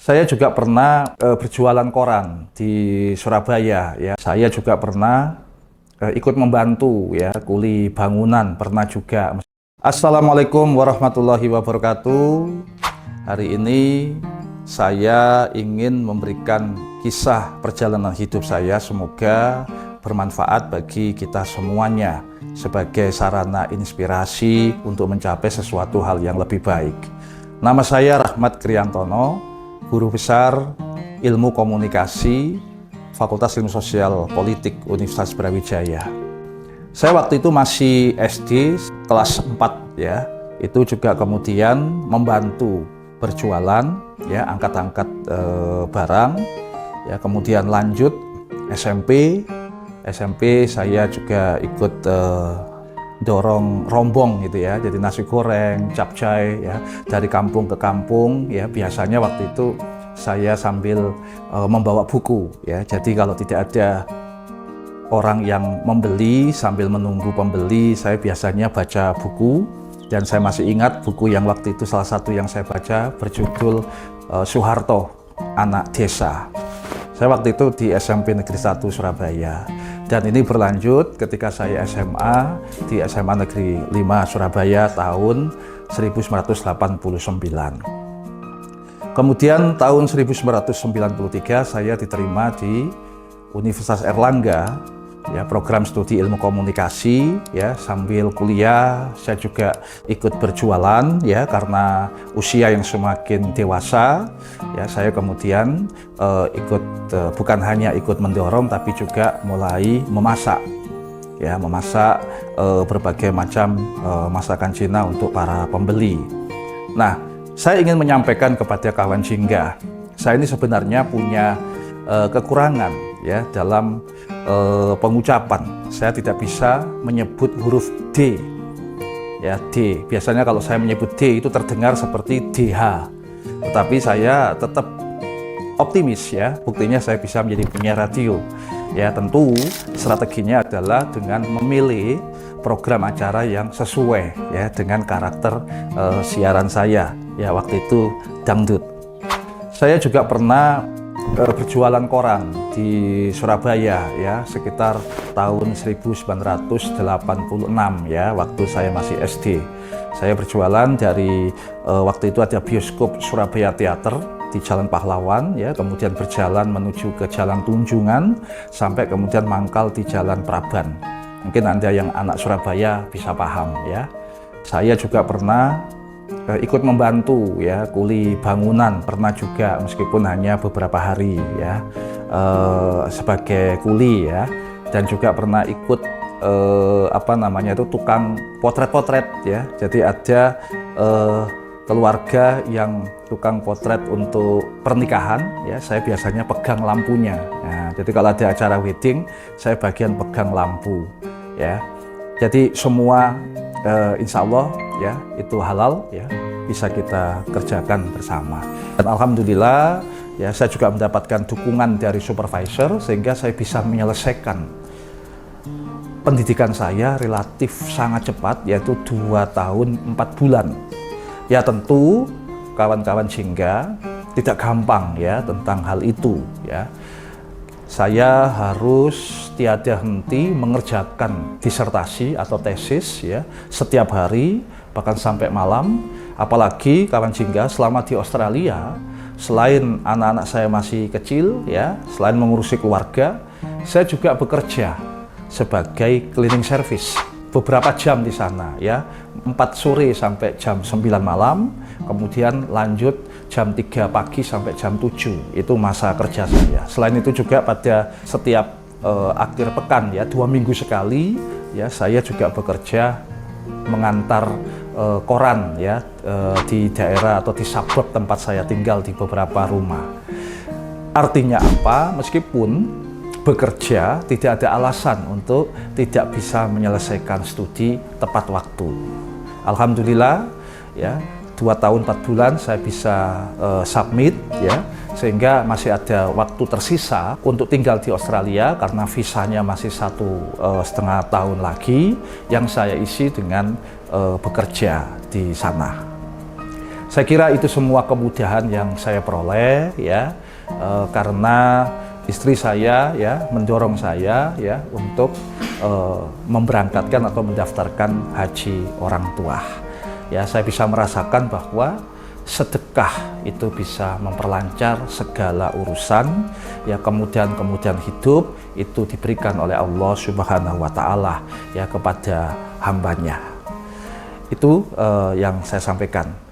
Saya juga pernah berjualan koran di Surabaya ya. Saya juga pernah ikut membantu ya, kuli bangunan pernah juga. Assalamualaikum warahmatullahi wabarakatuh. Hari ini saya ingin memberikan kisah perjalanan hidup saya, semoga bermanfaat bagi kita semuanya sebagai sarana inspirasi untuk mencapai sesuatu hal yang lebih baik. Nama saya Rahmat Kriantono, Guru Besar Ilmu Komunikasi Fakultas Ilmu Sosial Politik Universitas Brawijaya. Saya waktu itu masih SD kelas 4 ya. Itu juga kemudian membantu berjualan ya, angkat-angkat barang ya, kemudian lanjut SMP saya juga ikut dorong rombong gitu ya, jadi nasi goreng, capcay ya, dari kampung ke kampung ya. Biasanya waktu itu saya sambil membawa buku ya, jadi kalau tidak ada orang yang membeli, sambil menunggu pembeli, saya biasanya baca buku. Dan saya masih ingat buku yang waktu itu salah satu yang saya baca berjudul Soeharto, Anak Desa. Saya waktu itu di SMP Negeri 1 Surabaya. Dan ini berlanjut ketika saya SMA di SMA Negeri 5 Surabaya tahun 1989. Kemudian tahun 1993 saya diterima di Universitas Airlangga ya, program studi ilmu komunikasi ya. Sambil kuliah saya juga ikut berjualan ya, karena usia yang semakin dewasa ya, saya kemudian ikut bukan hanya ikut mendorong tapi juga mulai memasak ya, berbagai macam masakan Cina untuk para pembeli. Nah, saya ingin menyampaikan kepada kawan jingga, saya ini sebenarnya punya kekurangan ya dalam pengucapan. Saya tidak bisa menyebut huruf D ya, D. Biasanya kalau saya menyebut D itu terdengar seperti DH, tetapi saya tetap optimis ya, buktinya saya bisa menjadi penyiar radio ya. Tentu strateginya adalah dengan memilih program acara yang sesuai ya dengan karakter siaran saya ya, waktu itu dangdut. Saya juga pernah berjualan koran di Surabaya ya, sekitar tahun 1986 ya, waktu saya masih SD. Saya berjualan dari waktu itu ada bioskop Surabaya Theater di Jalan Pahlawan ya, kemudian berjalan menuju ke Jalan Tunjungan sampai kemudian mangkal di Jalan Praban. Mungkin Anda yang anak Surabaya bisa paham ya. Saya juga pernah ikut membantu ya, kuli bangunan pernah juga, meskipun hanya beberapa hari ya, sebagai kuli ya. Dan juga pernah ikut tukang potret-potret ya. Jadi ada keluarga yang tukang potret untuk pernikahan ya, saya biasanya pegang lampunya. Nah, jadi kalau ada acara wedding, saya bagian pegang lampu ya. Jadi semua insya Allah ya itu halal ya, bisa kita kerjakan bersama. Dan alhamdulillah ya, saya juga mendapatkan dukungan dari supervisor sehingga saya bisa menyelesaikan pendidikan saya relatif sangat cepat, yaitu 2 tahun 4 bulan. Ya tentu kawan-kawan jingga tidak gampang ya tentang hal itu ya. Saya harus tiada henti mengerjakan disertasi atau tesis ya, setiap hari bahkan sampai malam. Apalagi kawan jingga, selama di Australia, selain anak-anak saya masih kecil ya, selain mengurusi keluarga, saya juga bekerja sebagai cleaning service beberapa jam di sana ya, 4 sore sampai jam 9 malam, kemudian lanjut jam 3 pagi sampai jam 7, itu masa kerja saya. Selain itu juga pada setiap akhir pekan ya, 2 minggu sekali ya, saya juga bekerja mengantar koran ya di daerah atau di suburb tempat saya tinggal di beberapa rumah. Artinya apa? Meskipun bekerja, tidak ada alasan untuk tidak bisa menyelesaikan studi tepat waktu. Alhamdulillah ya, 2 tahun 4 bulan saya bisa submit ya, sehingga masih ada waktu tersisa untuk tinggal di Australia karena visanya masih 1,5 tahun lagi yang saya isi dengan bekerja di sana. Saya kira itu semua kemudahan yang saya peroleh ya, karena istri saya ya mendorong saya ya untuk memberangkatkan atau mendaftarkan haji orang tua. Ya, saya bisa merasakan bahwa sedekah itu bisa memperlancar segala urusan, ya kemudian hidup itu diberikan oleh Allah Subhanahu wa Ta'ala ya kepada hambanya. Itu yang saya sampaikan.